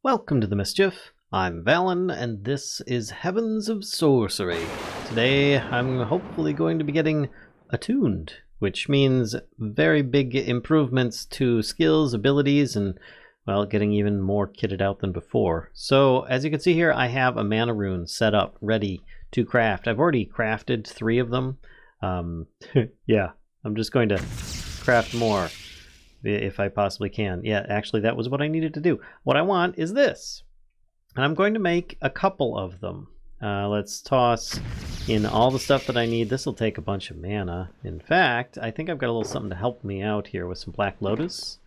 Welcome to the Mischief. I'm Valen, and this is Heavens of Sorcery. Today, I'm hopefully going to be getting attuned, which means very big improvements to skills, abilities, and, well, getting even more kitted out than before. So, as you can see here, I have a mana rune set up, ready to craft. I've already crafted 3 of them. Yeah, I'm just going to craft more if I possibly can. Yeah, actually, that was what I needed to do. What I want is this. And I'm going to make a couple of them. Let's toss in all the stuff that I need. This will take a bunch of mana. In fact, I think I've got a little something to help me out here with some Black Lotus.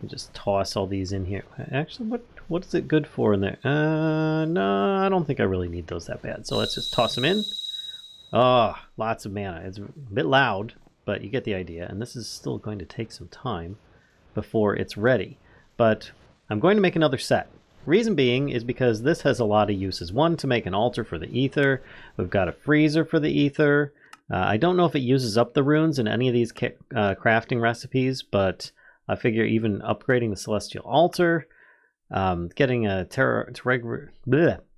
Just toss all these in here. Actually, what is it good for in there? No, I don't think I really need those that bad. So let's just toss them in. Oh, lots of mana. It's a bit loud, but you get the idea. And this is still going to take some time before it's ready. But I'm going to make another set. Reason being is because this has a lot of uses. One, to make an altar for the ether. We've got a freezer for the ether. I don't know if it uses up the runes in any of these crafting recipes, but I figure even upgrading the celestial altar, getting a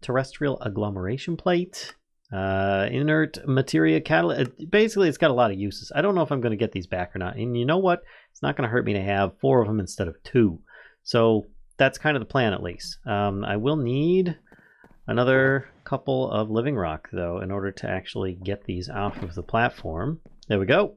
terrestrial agglomeration plate, inert materia catalyst. Basically, it's got a lot of uses. I don't know if I'm going to get these back or not. And you know what? It's not going to hurt me to have 4 of them instead of 2. So that's kind of the plan, at least. I will need another couple of living rock, though, in order to actually get these off of the platform. There we go.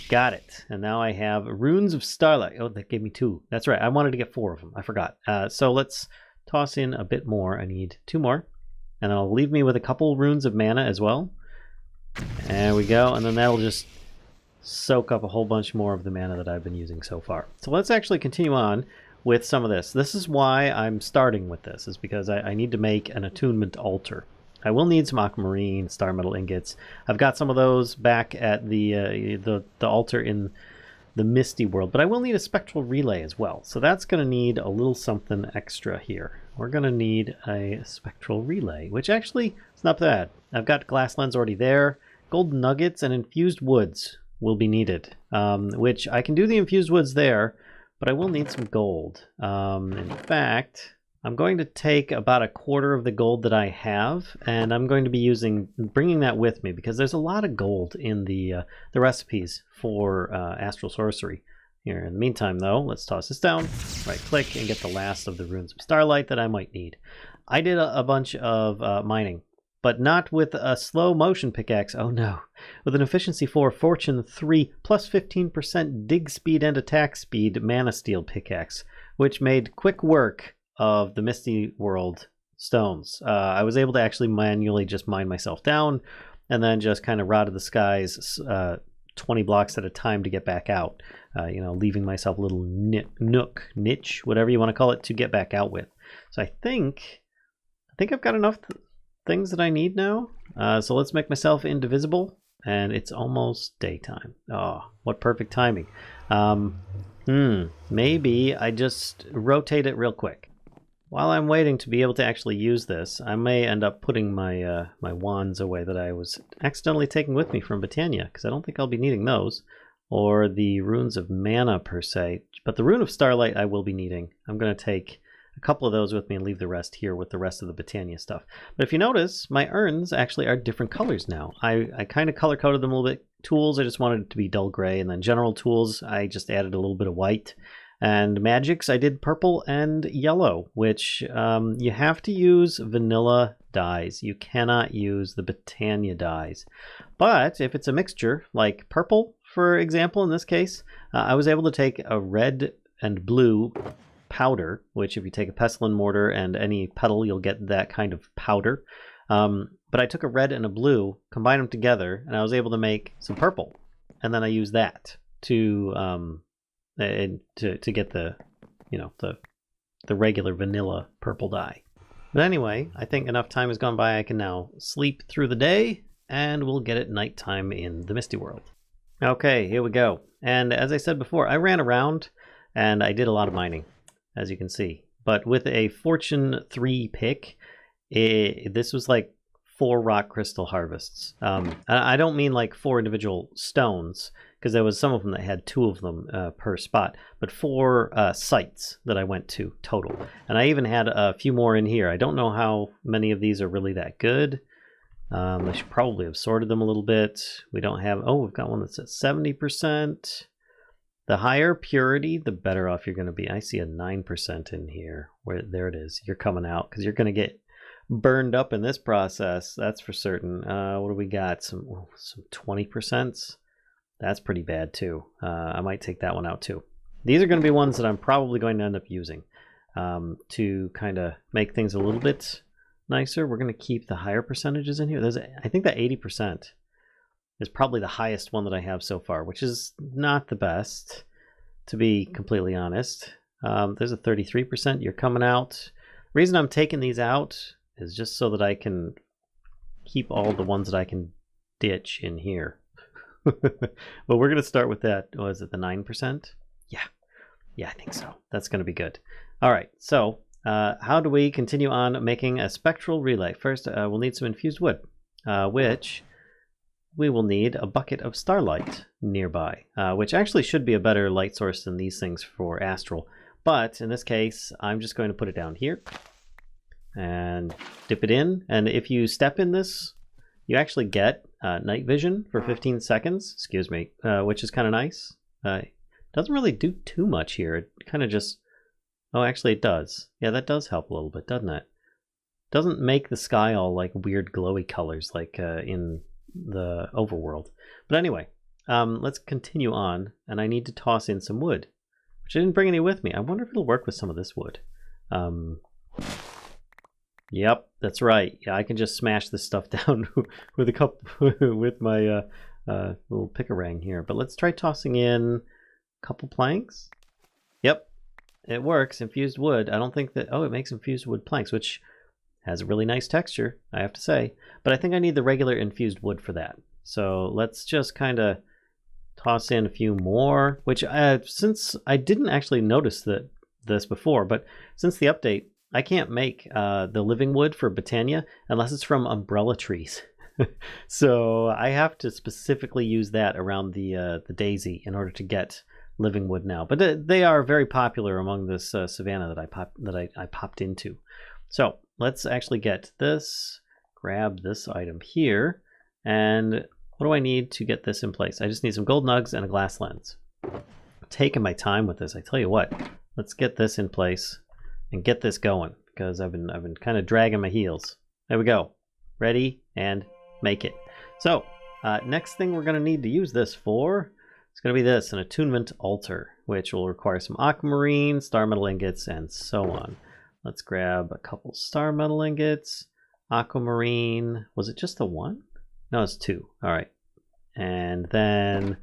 Got it. And now I have runes of starlight. Oh, that gave me 2. That's right. I wanted to get 4 of them. I forgot. So let's toss in a bit more. I need 2 more. And it'll leave me with a couple runes of mana as well. There we go. And then that'll just soak up a whole bunch more of the mana that I've been using so far. So let's actually continue on with some of this. This is why I'm starting with this, is because I need to make an attunement altar. I will need some aquamarine, star metal ingots. I've got some of those back at the altar in the Misty world, but I will need a spectral relay as well. So that's going to need a little something extra here. We're going to need a spectral relay, which actually is not bad. I've got glass lens already there. Gold nuggets and infused woods will be needed, which I can do the infused woods there, but I will need some gold. In fact, I'm going to take about 1/4 of the gold that I have, and I'm going to be bringing that with me because there's a lot of gold in the recipes for Astral Sorcery. Here, in the meantime, though, let's toss this down, right-click, and get the last of the runes of starlight that I might need. I did a bunch of mining, but not with a slow motion pickaxe. Oh no. With an efficiency 4, fortune 3, plus 15% dig speed and attack speed mana steel pickaxe, which made quick work of the Misty World stones. I was able to actually manually just mine myself down and then just kind of rotted the skies 20 blocks at a time to get back out. Leaving myself a little niche, whatever you want to call it, to get back out with. So I think I've got enough things that I need now. So let's make myself indivisible, and it's almost daytime. Oh, what perfect timing. Maybe I just rotate it real quick. While I'm waiting to be able to actually use this, I may end up putting my my wands away that I was accidentally taking with me from Britannia, because I don't think I'll be needing those, or the runes of mana per se. But the rune of starlight I will be needing. I'm going to take a couple of those with me and leave the rest here with the rest of the Britannia stuff. But if you notice, my urns actually are different colors now. I kind of color-coded them a little bit. Tools, I just wanted it to be dull gray, and then general tools, I just added a little bit of white. And magics, I did purple and yellow, which you have to use vanilla dyes. You cannot use the Britannia dyes. But if it's a mixture, like purple, for example, in this case, I was able to take a red and blue powder, which if you take a pestilent mortar and any petal, you'll get that kind of powder. But I took a red and a blue, combined them together, and I was able to make some purple. And then I used that to get the regular vanilla purple dye. But anyway, I think enough time has gone by. I can now sleep through the day, and we'll get it nighttime in the Misty World. Okay, here we go. And as I said before, I ran around and I did a lot of mining, as you can see. But with a fortune 3 pick, this was like 4 rock crystal harvests. I don't mean like 4 individual stones. because there was some of them that had 2 of them per spot, but 4 sites that I went to total. And I even had a few more in here. I don't know how many of these are really that good. I should probably have sorted them a little bit. We don't have, oh, we've got one that's at 70%. The higher purity, the better off you're going to be. I see a 9% in here. There it is. You're coming out because you're going to get burned up in this process. That's for certain. What do we got? Some 20%. That's pretty bad too. I might take that one out too. These are going to be ones that I'm probably going to end up using to kind of make things a little bit nicer. We're going to keep the higher percentages in here. I think that 80% is probably the highest one that I have so far, which is not the best, to be completely honest. There's a 33%. You're coming out. The reason I'm taking these out is just so that I can keep all the ones that I can ditch in here. Well, we're going to start with that. Oh, is it the 9%? Yeah, I think so. That's going to be good. All right, so how do we continue on making a spectral relay? First, we'll need some infused wood, which we will need a bucket of starlight nearby, which actually should be a better light source than these things for Astral. But in this case, I'm just going to put it down here and dip it in. And if you step in this, you actually get night vision for 15 seconds, excuse me, which is kind of nice. Doesn't really do too much here. It kind of just, oh, actually it does. Yeah, that does help a little bit, doesn't it? Doesn't make the sky all like weird glowy colors like in the overworld. But anyway, let's continue on, and I need to toss in some wood, which I didn't bring any with me. I wonder if it'll work with some of this wood. Yep, that's right. Yeah, I can just smash this stuff down with a cup with my little pick-a-rang here. But let's try tossing in a couple planks. Yep, it works. Infused wood. I don't think that, oh, it makes infused wood planks, which has a really nice texture, I have to say. But I think I need the regular infused wood for that. So let's just kind of toss in a few more, which since I didn't actually notice this before, but since the update, I can't make the living wood for Botania unless it's from umbrella trees. So I have to specifically use that around the daisy in order to get living wood now. But they are very popular among this savanna that I popped into. So let's actually get this, grab this item here, and what do I need to get this in place? I just need some gold nugs and a glass lens. I'm taking my time with this, I tell you what. Let's get this in place and get this going, because I've been kind of dragging my heels. There we go. Ready and make it. So next thing we're going to need to use this for, it's going to be this, an attunement altar, which will require some aquamarine, star metal ingots, and so on. Let's grab a couple star metal ingots, aquamarine. Was it just the one? No, it's 2. All right. And then,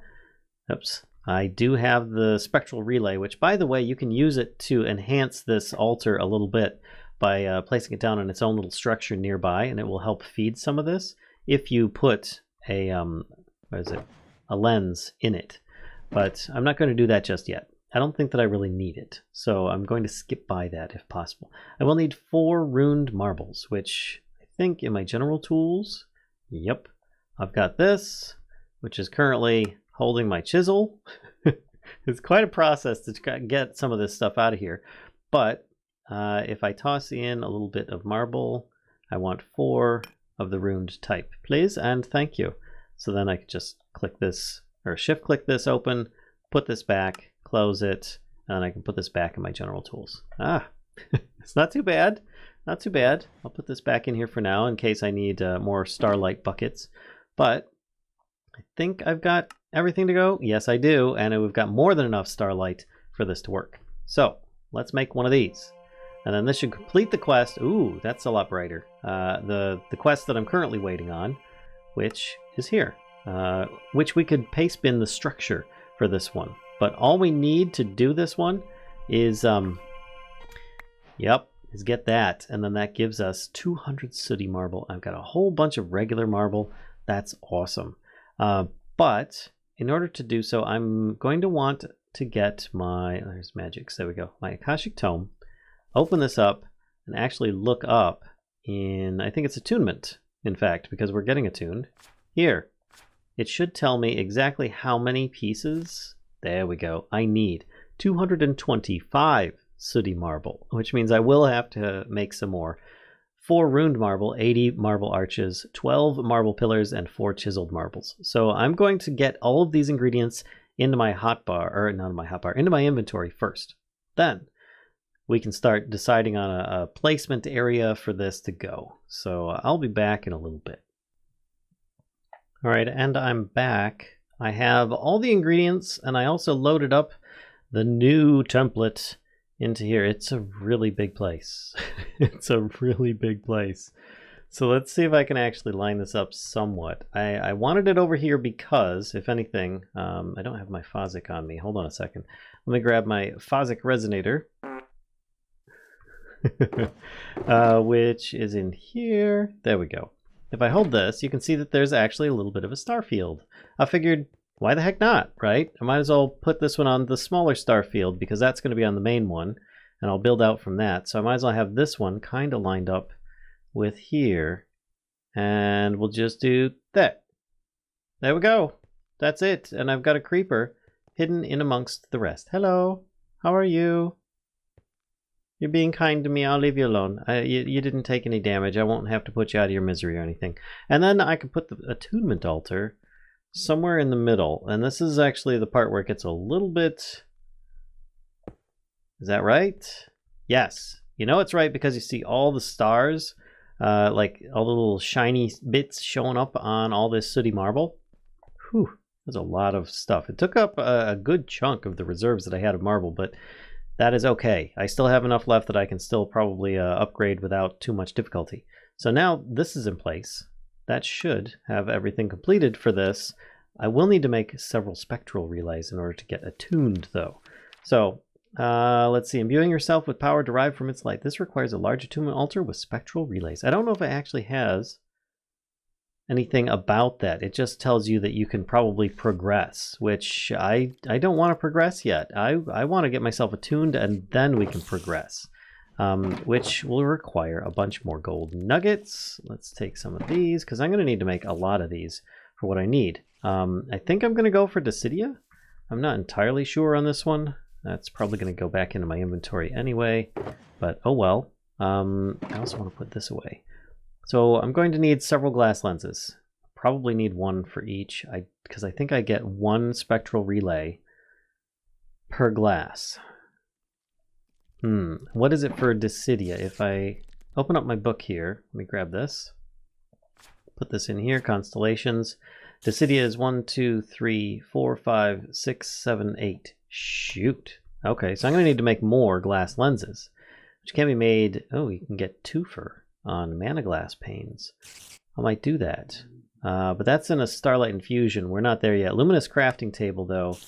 oops, I do have the spectral relay, which, by the way, you can use it to enhance this altar a little bit by placing it down in its own little structure nearby, and it will help feed some of this if you put a a lens in it. But I'm not going to do that just yet. I don't think that I really need it, so I'm going to skip by that if possible. I will need 4 runed marbles, which I think in my general tools, yep, I've got this, which is currently holding my chisel. It's quite a process to get some of this stuff out of here, but if I toss in a little bit of marble, I want 4 of the runed type, please, and thank you. So then I could just click this, or shift click this open, put this back, close it, and I can put this back in my general tools. It's not too bad. Not too bad. I'll put this back in here for now in case I need more starlight buckets. But I think I've got everything to go. Yes, I do. And we've got more than enough starlight for this to work. So let's make one of these. And then this should complete the quest. Ooh, that's a lot brighter. The quest that I'm currently waiting on, which is here. Which we could paste bin the structure for this one. But all we need to do this one is, is get that. And then that gives us 200 sooty marble. I've got a whole bunch of regular marble. That's awesome. But in order to do so, I'm going to want to get my, there's magics, there we go, my Akashic Tome, open this up, and actually look up in, I think it's attunement, in fact, because we're getting attuned. Here. it should tell me exactly how many pieces. There we go. I need 225 sooty marble, which means I will have to make some more. 4 runed marble, 80 marble arches, 12 marble pillars, and 4 chiseled marbles. So I'm going to get all of these ingredients into my hotbar, or not in my hotbar, into my inventory first. Then we can start deciding on a placement area for this to go. So I'll be back in a little bit. All right, and I'm back. I have all the ingredients, and I also loaded up the new template into here. It's a really big place. It's a really big place. So let's see if I can actually line this up somewhat. I wanted it over here because, if anything, I don't have my Phosic on me. Hold on a second. Let me grab my Phosic resonator, which is in here. There we go. If I hold this, you can see that there's actually a little bit of a star field. I figured, why the heck not, right? I might as well put this one on the smaller star field because that's going to be on the main one, and I'll build out from that. So I might as well have this one kind of lined up with here, and we'll just do that. There we go. That's it. And I've got a creeper hidden in amongst the rest. Hello. How are you? You're being kind to me. I'll leave you alone. You didn't take any damage. I won't have to put you out of your misery or anything. And then I can put the attunement altar somewhere in the middle. And this is actually the part where it gets a little bit... Is that right? Yes. You know it's right because you see all the stars, like all the little shiny bits showing up on all this sooty marble. Whew, there's a lot of stuff. It took up a good chunk of the reserves that I had of marble, but that is okay. I still have enough left that I can still probably upgrade without too much difficulty. So now this is in place. That should have everything completed for this. I will need to make several spectral relays in order to get attuned, though. So let's see. Imbuing yourself with power derived from its light. This requires a large attunement altar with spectral relays. I don't know if it actually has anything about that. It just tells you that you can probably progress, which I don't want to progress yet. I want to get myself attuned and then we can progress, which will require a bunch more gold nuggets. Let's take some of these because I'm going to need to make a lot of these for what I need. I think I'm going to go for Decidia. I'm not entirely sure on this one. That's probably going to go back into my inventory anyway, but oh well. I also want to put this away. So I'm going to need several glass lenses. Probably need one for each, because I think I get one spectral relay per glass. What is it for Decidia? If I open up my book here, let me grab this. Put this in here, constellations. Decidia is 1, 2, 3, 4, 5, 6, 7, 8. Shoot. Okay, so I'm going to need to make more glass lenses, which can be made... Oh, you can get 2 on mana glass panes. I might do that. But that's in a Starlight Infusion. We're not there yet. Luminous Crafting Table, though.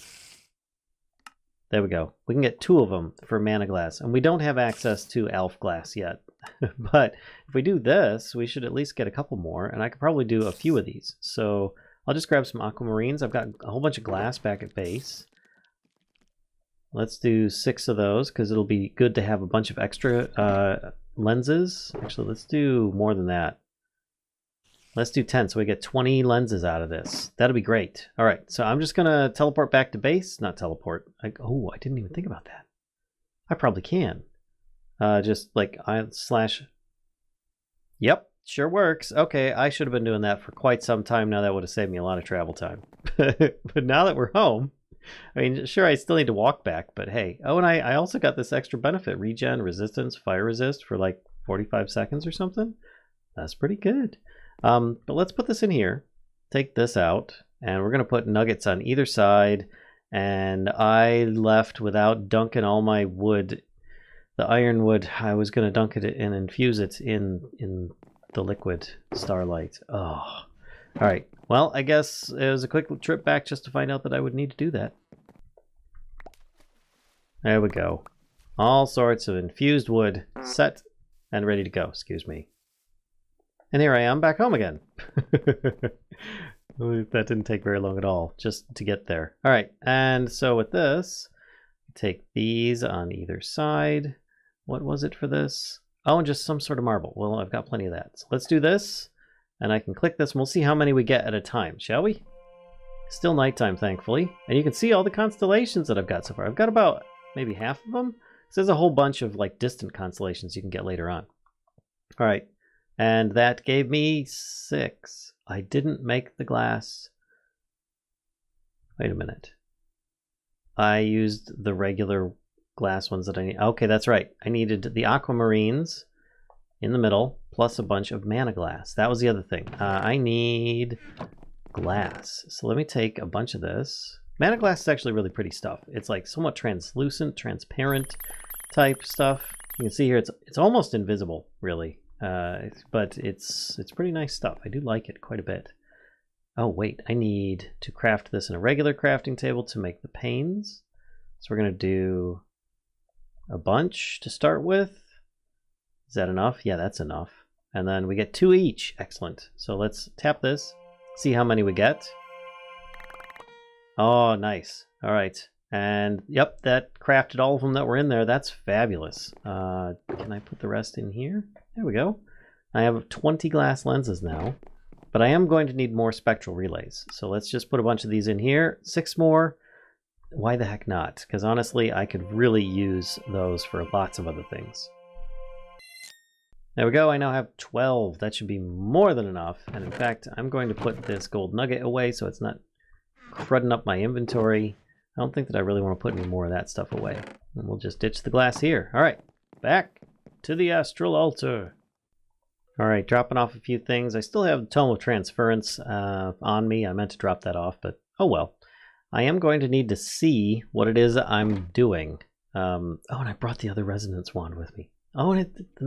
There we go. We can get 2 of them for mana glass. And we don't have access to elf glass yet. But if we do this, we should at least get a couple more. And I could probably do a few of these. So I'll just grab some aquamarines. I've got a whole bunch of glass back at base. Let's do 6 of those because it'll be good to have a bunch of extra lenses. Actually, let's do more than that. Let's do 10 so we get 20 lenses out of this. That'll be great. All right, so I'm just going to teleport back to base. Not teleport. Oh, I didn't even think about that. I probably can. Just like /... Yep, sure works. Okay, I should have been doing that for quite some time now. That would have saved me a lot of travel time. But now that we're home, I mean, sure, I still need to walk back, but hey. Oh, and I also got this extra benefit. Regen, resistance, fire resist for like 45 seconds or something. That's pretty good. But let's put this in here. Take this out, and we're going to put nuggets on either side. And I left without dunking all my wood. The iron wood, I was going to dunk it and infuse it in the liquid starlight. Oh, all right. Well, I guess it was a quick trip back just to find out that I would need to do that. There we go. All sorts of infused wood set and ready to go. Excuse me. And here I am back home again. That didn't take very long at all just to get there. All right. And so with this, take these on either side. What was it for this? Oh, and just some sort of marble. Well, I've got plenty of that. So let's do this. And I can click this and we'll see how many we get at a time, shall we? Still nighttime, thankfully. And you can see all the constellations that I've got so far. I've got about maybe half of them. So there's a whole bunch of like distant constellations you can get later on. All right. And that gave me 6. I didn't make the glass. Wait a minute. I used the regular glass ones that I need. Okay, that's right. I needed the aquamarines in the middle, plus a bunch of mana glass. That was the other thing. I need glass. So let me take a bunch of this. Mana glass is actually really pretty stuff. It's like somewhat translucent, transparent type stuff. You can see here it's almost invisible, really. But it's pretty nice stuff. I do like it quite a bit. Oh wait, I need to craft this in a regular crafting table to make the panes. So we're gonna do a bunch to start with. Is that enough? Yeah, that's enough. And then we get 2 each. Excellent. So let's tap this, see how many we get. Oh, nice. All right. And yep, that crafted all of them that were in there. That's fabulous. Can I put the rest in here? There we go. I have 20 glass lenses now, but I am going to need more spectral relays. So let's just put a bunch of these in here. 6 more. Why the heck not? Because honestly, I could really use those for lots of other things. There we go. I now have 12. That should be more than enough. And in fact, I'm going to put this gold nugget away so it's not crudding up my inventory. I don't think that I really want to put any more of that stuff away. And we'll just ditch the glass here. All right, back to the Astral altar. All right, dropping off a few things. I still have the Tome of Transference on me. I meant to drop that off, but oh well. I am going to need to see what it is I'm doing. Oh, and I brought the other resonance wand with me. Oh, and the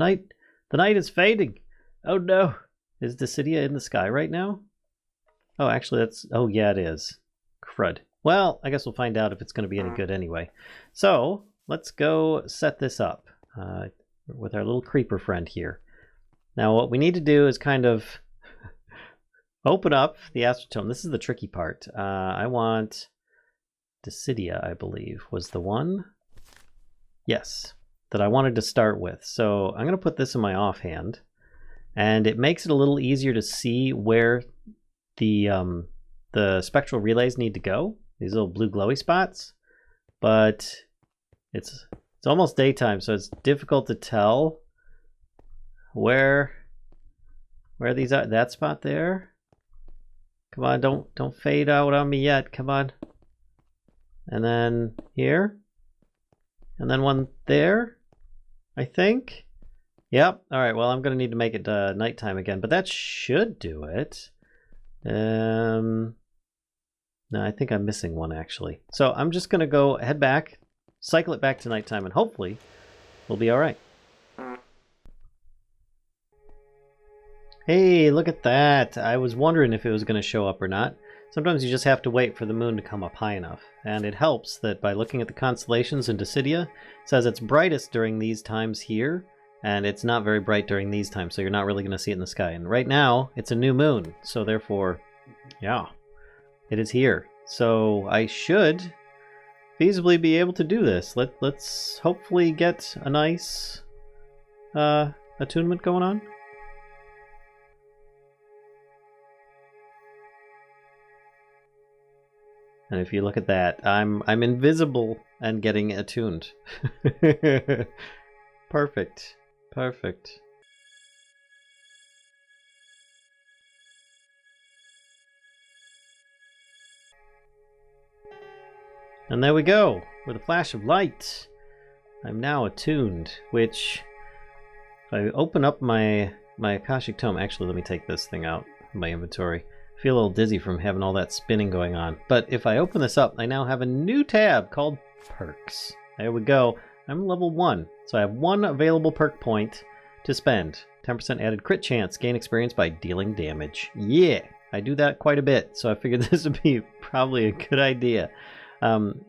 night is fading. Oh no. Is Dissidia in the sky right now? Oh, actually oh yeah, it is. Crud. Well, I guess we'll find out if it's going to be any good anyway. So, let's go set this up with our little creeper friend here. Now, what we need to do is kind of open up the Astral Tome. This is the tricky part. I want Dissidia, I believe, was the one. Yes, that I wanted to start with. So I'm going to put this in my offhand, and it makes it a little easier to see where the spectral relays need to go. These little blue glowy spots, but it's almost daytime, so it's difficult to tell where these are. That spot there. Come on, don't fade out on me yet. Come on. And then here, and then one there, I think. Yep. All right. Well, I'm gonna need to make it nighttime again, but that should do it. No, I think I'm missing one actually. So I'm just gonna go head back, cycle it back to nighttime, and hopefully we'll be all right. Hey, look at that. I was wondering if it was gonna show up or not. Sometimes you just have to wait for the moon to come up high enough. And it helps that by looking at the constellations in Dissidia, it says it's brightest during these times here, and it's not very bright during these times, so you're not really going to see it in the sky. And right now, it's a new moon, so therefore, yeah, it is here. So I should feasibly be able to do this. Let's hopefully get a nice attunement going on. And if you look at that, I'm invisible and getting attuned. Perfect. Perfect. And there we go. With a flash of light, I'm now attuned, which if I open up my Akashic Tome, actually let me take this thing out of my inventory. I feel a little dizzy from having all that spinning going on. But if I open this up, I now have a new tab called Perks. There we go. I'm level 1, so I have 1 available perk point to spend. 10% added crit chance, gain experience by dealing damage. Yeah, I do that quite a bit, so I figured this would be probably a good idea.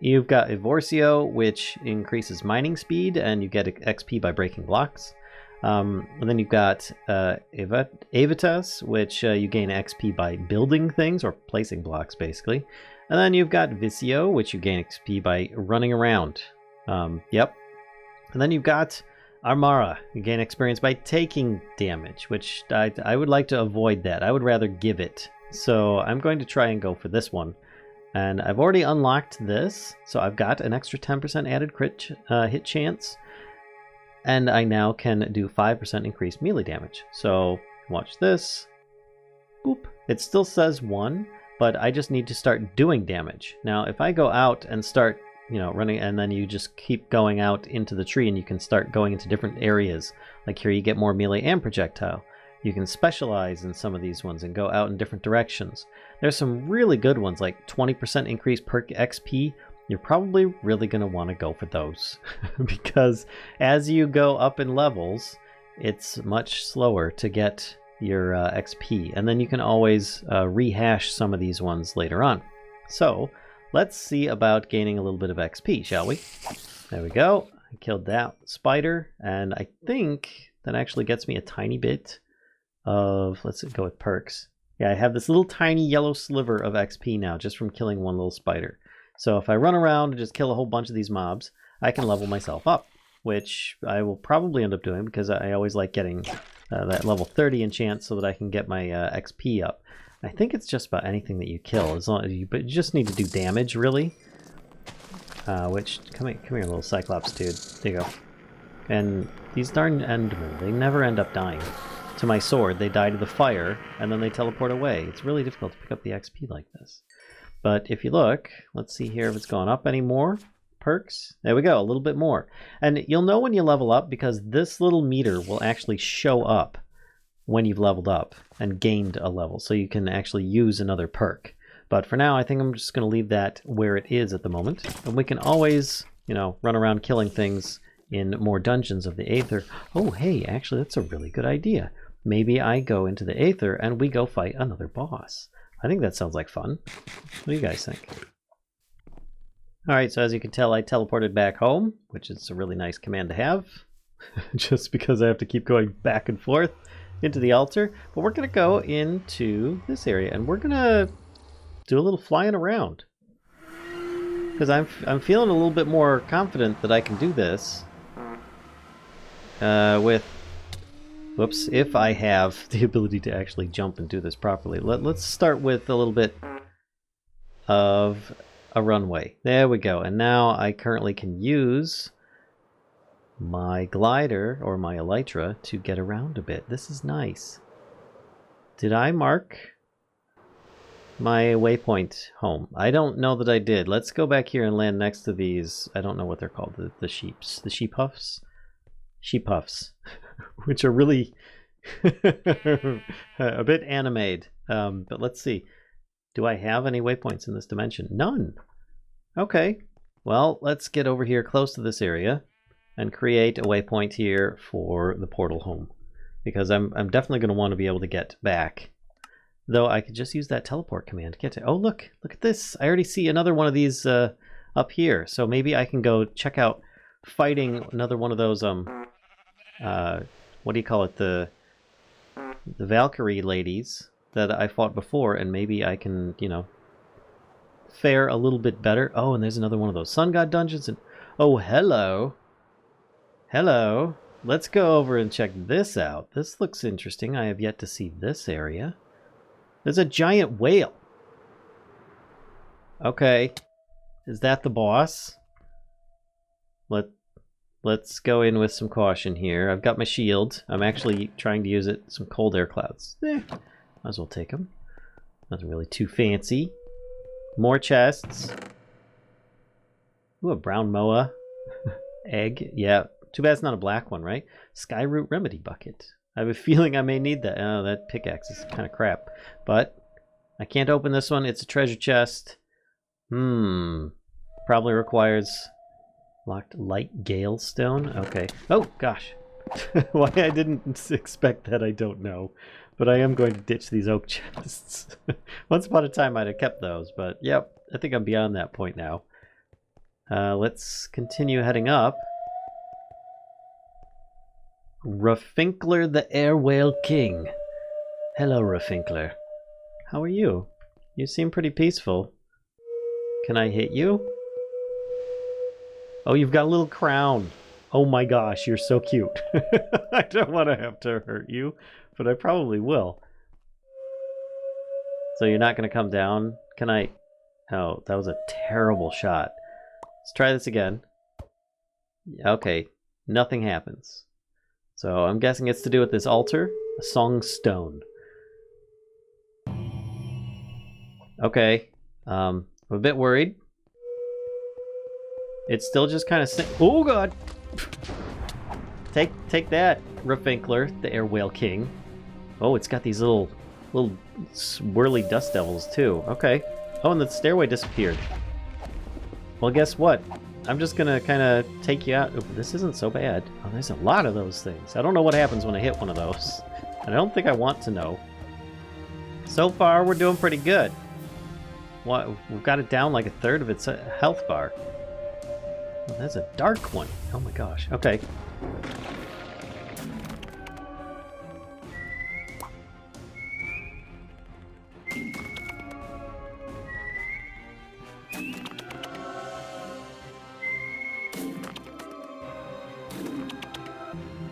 You've got Evorcio, which increases mining speed, and you get XP by breaking blocks. And then you've got Avitas, which you gain XP by building things, or placing blocks, basically. And then you've got Vicio, which you gain XP by running around. Yep. And then you've got Armara. You gain experience by taking damage, which I would like to avoid that. I would rather give it. So I'm going to try and go for this one. And I've already unlocked this, so I've got an extra 10% added crit hit chance. And I now can do 5% increased melee damage. So watch this. Boop. It still says 1, but I just need to start doing damage. Now, if I go out and start, running, and then you just keep going out into the tree and you can start going into different areas. Like here you get more melee and projectile. You can specialize in some of these ones and go out in different directions. There's some really good ones, like 20% increased perk XP. You're probably really going to want to go for those because as you go up in levels, it's much slower to get your XP. And then you can always rehash some of these ones later on. So let's see about gaining a little bit of XP, shall we? There we go. I killed that spider, and I think that actually gets me a tiny bit of, let's go with perks. Yeah, I have this little tiny yellow sliver of XP now just from killing one little spider. So if I run around and just kill a whole bunch of these mobs, I can level myself up, which I will probably end up doing because I always like getting that level 30 enchant so that I can get my XP up. I think it's just about anything that you kill, as long as but you just need to do damage, really. Which, come here, little Cyclops dude. There you go. And these darn Endermen, they never end up dying. To my sword, they die to the fire, and then they teleport away. It's really difficult to pick up the XP like this. But if you look, let's see here if it's gone up anymore. Perks. There we go, a little bit more. And you'll know when you level up because this little meter will actually show up when you've leveled up and gained a level. So you can actually use another perk. But for now, I think I'm just going to leave that where it is at the moment. And we can always, run around killing things in more dungeons of the Aether. Oh, hey, actually, that's a really good idea. Maybe I go into the Aether and we go fight another boss. I think that sounds like fun. What do you guys think? Alright, so as you can tell, I teleported back home, which is a really nice command to have. Just because I have to keep going back and forth into the altar. But we're going to go into this area and we're going to do a little flying around. Because I'm feeling a little bit more confident that I can do this with... Whoops, if I have the ability to actually jump and do this properly. Let's start with a little bit of a runway. There we go. And now I currently can use my glider or my elytra to get around a bit. This is nice. Did I mark my waypoint home? I don't know that I did. Let's go back here and land next to these. I don't know what they're called. The sheeps. The sheep huffs? Sheep huffs. Which are really a bit animated. But let's see. Do I have any waypoints in this dimension? None. Okay. Well, let's get over here close to this area and create a waypoint here for the portal home. Because I'm definitely going to want to be able to get back. Though I could just use that teleport command to get to... Oh, look at this. I already see another one of these up here. So maybe I can go check out fighting another one of those... what do you call it? The Valkyrie ladies that I fought before, and maybe I can, fare a little bit better. Oh, and there's another one of those Sun God dungeons. And oh, hello. Hello. Let's go over and check this out. This looks interesting. I have yet to see this area. There's a giant whale. Okay. Is that the boss? Let's go in with some caution here. I've got my shield. I'm actually trying to use it. Some cold air clouds. Might as well take them. Nothing really too fancy. More chests. Ooh, a brown moa. Egg. Yeah. Too bad it's not a black one, right? Skyroot remedy bucket. I have a feeling I may need that. Oh, that pickaxe is kind of crap. But I can't open this one. It's a treasure chest. Probably requires... Locked light gale stone? Okay. Oh, gosh. Why I didn't expect that, I don't know. But I am going to ditch these oak chests. Once upon a time I'd have kept those, but yep, I think I'm beyond that point now. Let's continue heading up. Rafinkler the Air Whale King. Hello, Rafinkler. How are you? You seem pretty peaceful. Can I hit you? Oh, you've got a little crown. Oh my gosh, you're so cute. I don't want to have to hurt you, but I probably will. So you're not going to come down? Can I... Oh, that was a terrible shot. Let's try this again. Okay, nothing happens. So I'm guessing it's to do with this altar, a song stone. Okay, I'm a bit worried. It's still just kind of oh god! Take that, Rafinkler, the Air Whale King. Oh, it's got these little swirly dust devils too. Okay. Oh, and the stairway disappeared. Well, guess what? I'm just gonna kind of take you out. Oh, this isn't so bad. Oh, there's a lot of those things. I don't know what happens when I hit one of those. And I don't think I want to know. So far, we're doing pretty good. What? We've got it down like a third of its health bar. Oh, that's a dark one. Oh my gosh. Okay.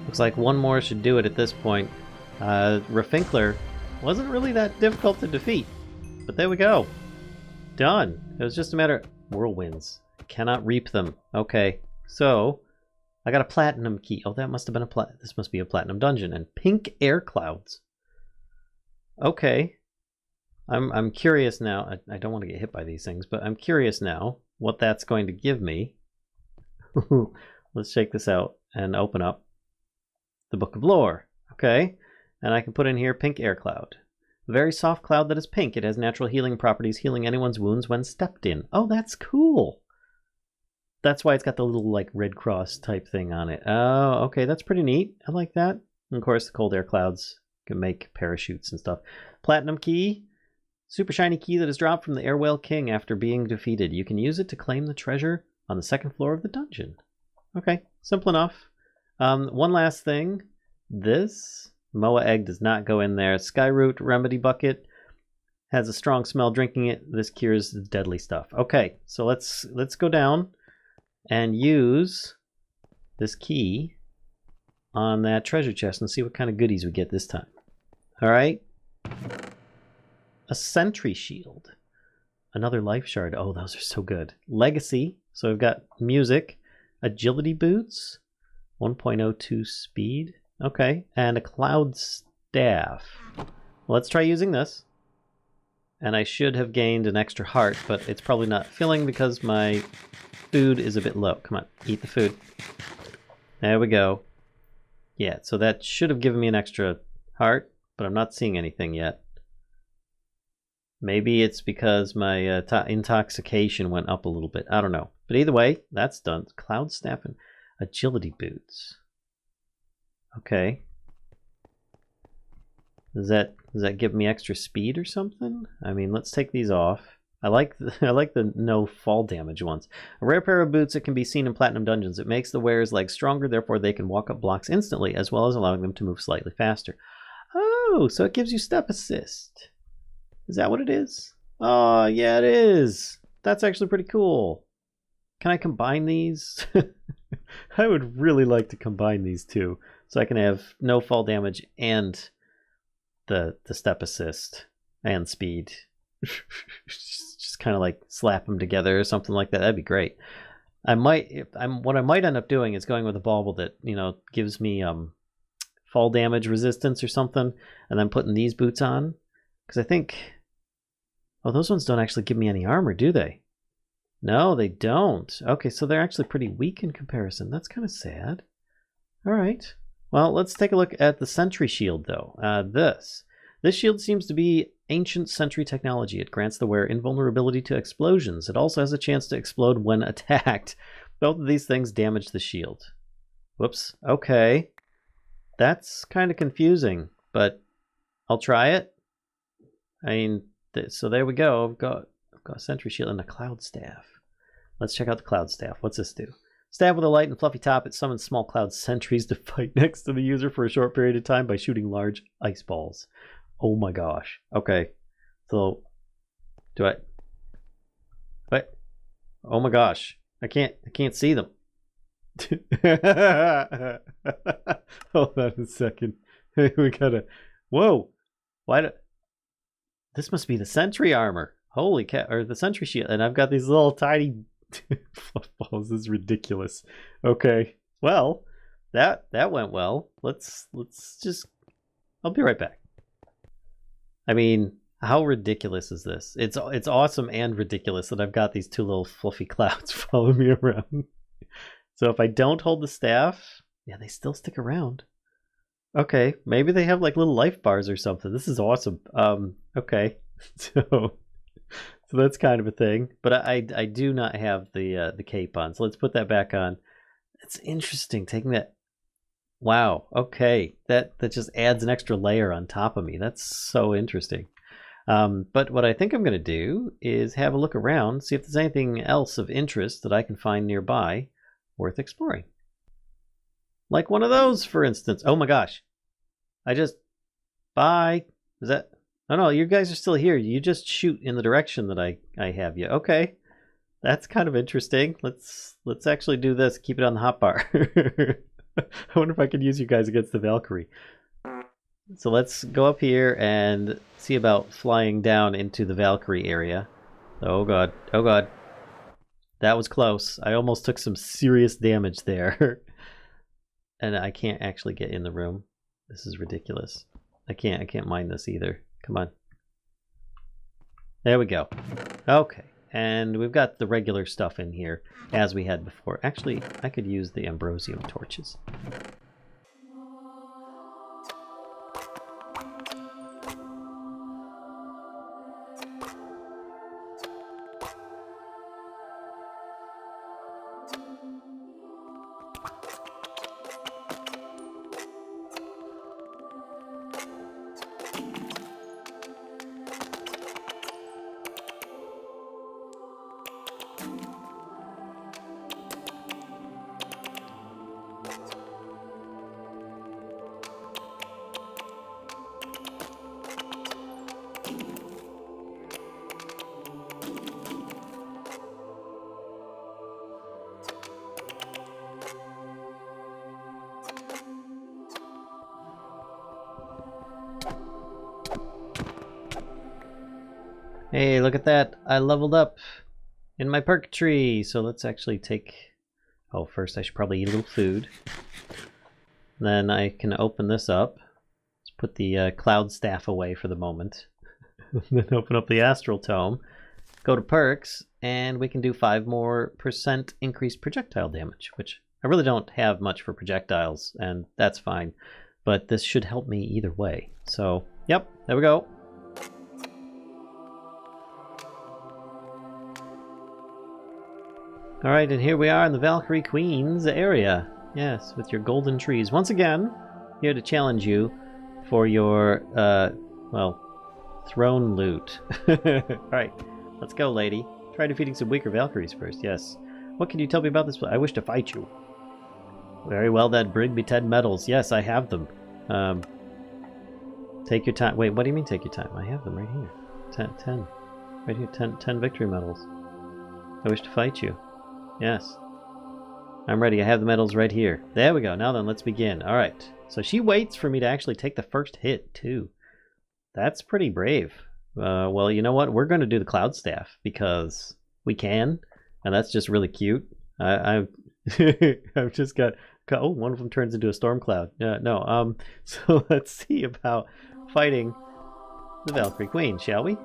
Looks like one more should do it at this point. Rafinkler wasn't really that difficult to defeat. But there we go. Done. It was just a matter of whirlwinds. Cannot reap them. Okay. So, I got a platinum key. Oh, that must have been this must be a platinum dungeon. And pink air clouds. Okay. I'm curious now. I don't want to get hit by these things, but I'm curious now what that's going to give me. Let's check this out and open up the Book of Lore. Okay. And I can put in here pink air cloud. A very soft cloud that is pink. It has natural healing properties, healing anyone's wounds when stepped in. Oh, that's cool. That's why it's got the little like red cross type thing on it. Oh, okay, that's pretty neat. I like that. And of course, the cold air clouds can make parachutes and stuff. Platinum key. Super shiny key that is dropped from the Air Whale King after being defeated. You can use it to claim the treasure on the second floor of the dungeon. Okay, simple enough. One last thing. This Moa egg does not go in there. Skyroot remedy bucket has a strong smell. Drinking it, this cures the deadly stuff. Okay, so let's go down and use this key on that treasure chest and see what kind of goodies we get this time. All right. A sentry shield. Another life shard. Oh, those are so good. Legacy. So we've got music. Agility boots. 1.02 speed. Okay. And a cloud staff. Let's try using this. And I should have gained an extra heart, but it's probably not filling because my food is a bit low. Come on, eat the food. There we go. Yeah, so that should have given me an extra heart, but I'm not seeing anything yet. Maybe it's because my intoxication went up a little bit. I don't know. But either way, that's done. Cloud staff and agility boots. Okay. Does that give me extra speed or something? I mean, let's take these off. I like the no fall damage ones. A rare pair of boots that can be seen in platinum dungeons. It makes the wearer's legs stronger, therefore they can walk up blocks instantly, as well as allowing them to move slightly faster. Oh, so it gives you step assist. Is that what it is? Oh, yeah, it is. That's actually pretty cool. Can I combine these? I would really like to combine these two, so I can have no fall damage and the step assist and speed. Just kind of like slap them together or something like that. That'd be great. What I might end up doing is going with a bauble that, you know, gives me fall damage resistance or something, and then putting these boots on, because I think, oh, those ones don't actually give me any armor, do they? No, they don't. Okay, so they're actually pretty weak in comparison. That's kind of sad. All right. Well, let's take a look at the sentry shield, though. This shield seems to be ancient sentry technology. It grants the wearer invulnerability to explosions. It also has a chance to explode when attacked. Both of these things damage the shield. Whoops. Okay. That's kind of confusing, but I'll try it. I mean, so there we go. I've got a sentry shield and a cloud staff. Let's check out the cloud staff. What's this do? Staff with a light and fluffy top, it summons small cloud sentries to fight next to the user for a short period of time by shooting large ice balls. Oh my gosh. Okay. So, what? Oh my gosh. I can't see them. Hold on a second. We gotta, whoa. This must be the sentry armor. Holy cow. Or the sentry shield. And I've got these little tiny fluff balls. This is ridiculous. Okay. Well, that went well. Let's just... I'll be right back. I mean, how ridiculous is this? It's awesome and ridiculous that I've got these two little fluffy clouds following me around. So if I don't hold the staff, yeah, they still stick around. Okay, maybe they have like little life bars or something. This is awesome. Okay, so that's kind of a thing. But I do not have the cape on, so let's put that back on. It's interesting taking that. Wow. Okay, that just adds an extra layer on top of me. That's so interesting. But what I think I'm going to do is have a look around, see if there's anything else of interest that I can find nearby worth exploring. Like one of those, for instance. Oh my gosh. Bye. Is that... Oh no, you guys are still here. You just shoot in the direction that I have you. Okay. That's kind of interesting. Let's actually do this. Keep it on the hotbar. I wonder if I could use you guys against the Valkyrie. So let's go up here and see about flying down into the Valkyrie area. Oh god. Oh god. That was close. I almost took some serious damage there. And I can't actually get in the room. This is ridiculous. I can't mine this either. Come on. There we go. Okay. And we've got the regular stuff in here, as we had before. Actually, I could use the Ambrosium torches. Hey, look at that. I leveled up in my perk tree. So let's actually take... Oh, first I should probably eat a little food. Then I can open this up. Let's put the cloud staff away for the moment. Then open up the Astral tome. Go to perks, and we can do 5% more increased projectile damage, which I really don't have much for projectiles, and that's fine. But this should help me either way. So, yep, there we go. Alright, and here we are in the Valkyrie Queen's area. Yes, with your golden trees. Once again, here to challenge you for your, well, throne loot. Alright, let's go, lady. Try defeating some weaker Valkyries first, yes. What can you tell me about this? I wish to fight you. Very well then, bring me 10 medals. Yes, I have them. Take your time. Wait, what do you mean take your time? I have them right here. 10. Right here, 10 victory medals. I wish to fight you. Yes. I'm ready. I have the medals right here. There we go. Now then, let's begin. Alright. So she waits for me to actually take the first hit, too. That's pretty brave. Well, you know what? We're going to do the Cloud Staff, because we can. And that's just really cute. I've just got... Oh, one of them turns into a storm cloud. So let's see about fighting the Valkyrie Queen, shall we?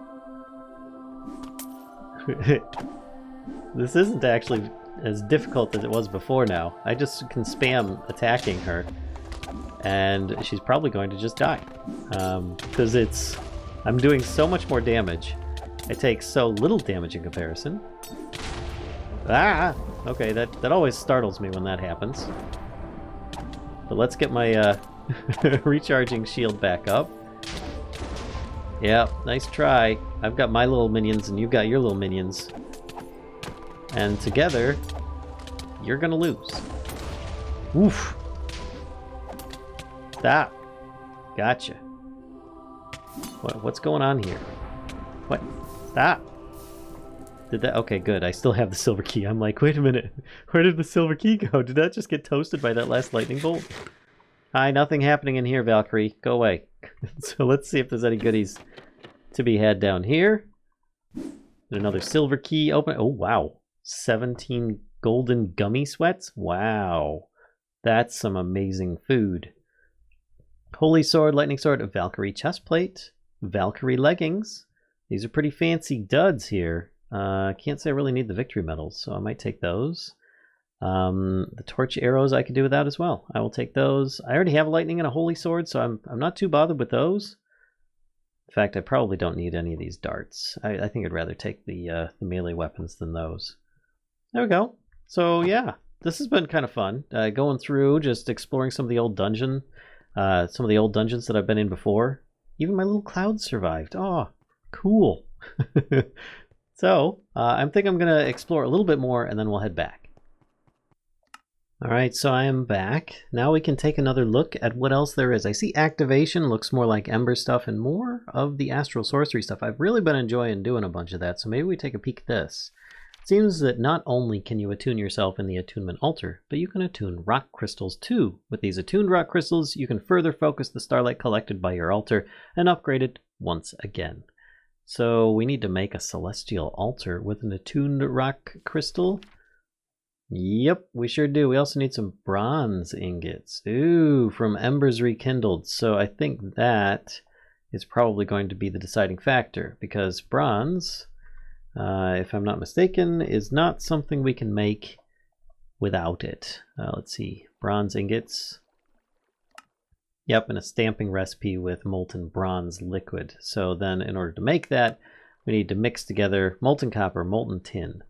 This isn't actually as difficult as it was before now. I just can spam attacking her, and she's probably going to just die. Because I'm doing so much more damage. I take so little damage in comparison. Ah! Okay, that always startles me when that happens. But let's get my recharging shield back up. Yeah, nice try. I've got my little minions and you've got your little minions. And together, you're gonna lose. Oof. Stop. Gotcha. What's going on here? What? Stop. Did that? Okay, good. I still have the silver key. I'm like, wait a minute. Where did the silver key go? Did that just get toasted by that last lightning bolt? Hi, nothing happening in here, Valkyrie. Go away. So let's see if there's any goodies to be had down here. Another silver key open. Oh, wow. 17 golden gummy sweats? Wow. That's some amazing food. Holy sword, lightning sword, Valkyrie chestplate, Valkyrie leggings. These are pretty fancy duds here. Can't say I really need the victory medals, so I might take those. The torch arrows I could do without as well. I will take those. I already have a lightning and a holy sword, so I'm not too bothered with those. In fact, I probably don't need any of these darts. I think I'd rather take the melee weapons than those. There we go. So yeah, this has been kind of fun. Going through, just exploring some of the old dungeons that I've been in before. Even my little cloud survived. Oh, cool. So I think I'm going to explore a little bit more and then we'll head back. Alright, so I am back. Now we can take another look at what else there is. I see activation looks more like ember stuff and more of the astral sorcery stuff. I've really been enjoying doing a bunch of that, so maybe we take a peek at this. It seems that not only can you attune yourself in the attunement altar, but you can attune rock crystals too. With these attuned rock crystals, you can further focus the starlight collected by your altar and upgrade it once again. So we need to make a celestial altar with an attuned rock crystal. Yep, we sure do. We also need some bronze ingots. Ooh, from embers rekindled. So I think that is probably going to be the deciding factor, because bronze, if I'm not mistaken, is not something we can make without it. Let's see, bronze ingots. Yep, and a stamping recipe with molten bronze liquid. So then in order to make that, we need to mix together molten copper, molten tin.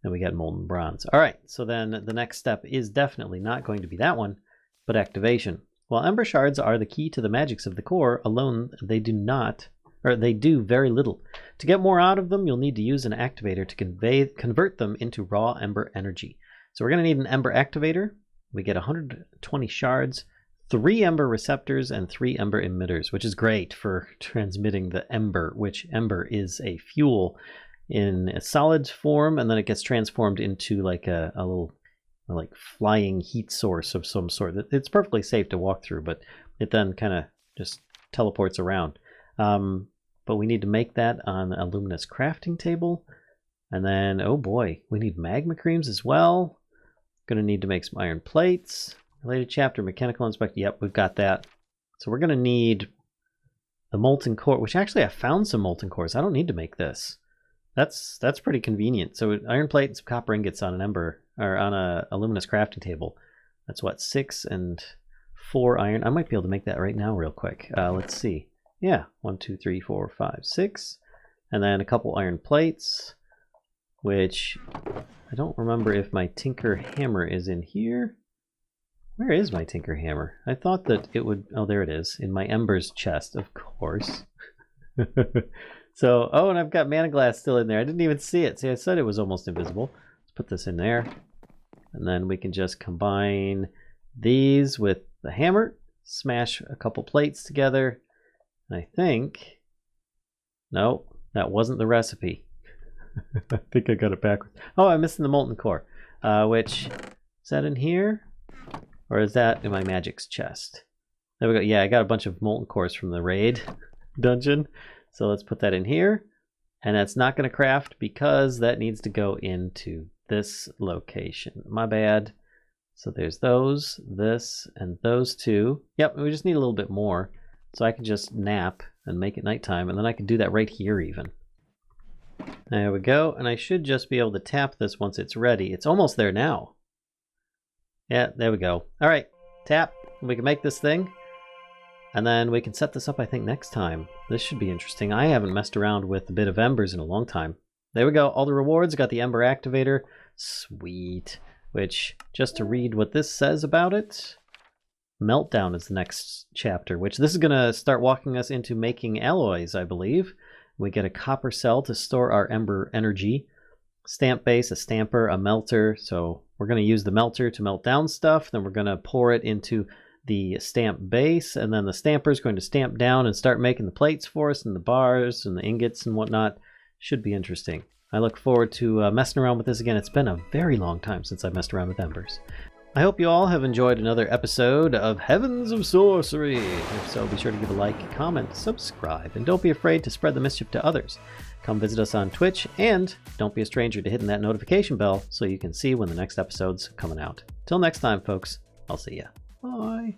Then we got molten bronze. All right, so then the next step is definitely not going to be that one, but activation. While ember shards are the key to the magics of the core, alone they do very little. To get more out of them, you'll need to use an activator to convert them into raw ember energy. So we're going to need an ember activator. We get 120 shards, 3 ember receptors, and 3 ember emitters, which is great for transmitting the ember, which ember is a fuel in a solid form, and then it gets transformed into like a little like flying heat source of some sort. It's perfectly safe to walk through, but it then kind of just teleports around. But we need to make that on a luminous crafting table. And then, oh boy, we need magma creams as well. Gonna need to make some iron plates. Related chapter, mechanical inspector. Yep, we've got that. So we're gonna need the molten core, which actually I found some molten cores. I don't need to make this. That's pretty convenient. So iron plate and some copper ingots on an ember, or on a luminous crafting table. That's what, 6 and 4 iron. I might be able to make that right now real quick. Let's see. Yeah, 1, 2, 3, 4, 5, 6. And then a couple iron plates, which I don't remember if my tinker hammer is in here. Where is my tinker hammer? I thought that it would, oh, there it is, in my embers chest, of course. So, oh, and I've got mana glass still in there. I didn't even see it. See, I said it was almost invisible. Let's put this in there. And then we can just combine these with the hammer, smash a couple plates together. And I think, no, that wasn't the recipe. I think I got it backwards. Oh, I'm missing the molten core, which, is that in here? Or is that in my magic's chest? There we go. Yeah, I got a bunch of molten cores from the raid dungeon. So let's put that in here. And that's not going to craft because that needs to go into this location. My bad. So there's those, this, and those two. Yep, we just need a little bit more. So I can just nap and make it nighttime. And then I can do that right here even. There we go. And I should just be able to tap this once it's ready. It's almost there now. Yeah, there we go. All right, tap. We can make this thing. And then we can set this up, I think, next time. This should be interesting. I haven't messed around with a bit of embers in a long time. There we go. All the rewards. Got the ember activator. Sweet. Which, just to read what this says about it, Meltdown is the next chapter, which this is going to start walking us into making alloys, I believe. We get a copper cell to store our ember energy. Stamp base, a stamper, a melter. So we're going to use the melter to melt down stuff. Then we're going to pour it into the stamp base, and then the stamper is going to stamp down and start making the plates for us, and the bars and the ingots and whatnot. Should be interesting. I look forward to messing around with this again. It's been a very long time since I messed around with embers. I hope you all have enjoyed another episode of Heavens of Sorcery. If so, be sure to give a like, comment, subscribe, and don't be afraid to spread the mischief to others. come visit us on Twitch, and don't be a stranger to hitting that notification bell so you can see when the next episode's coming out. Till next time, folks, I'll see ya. Bye.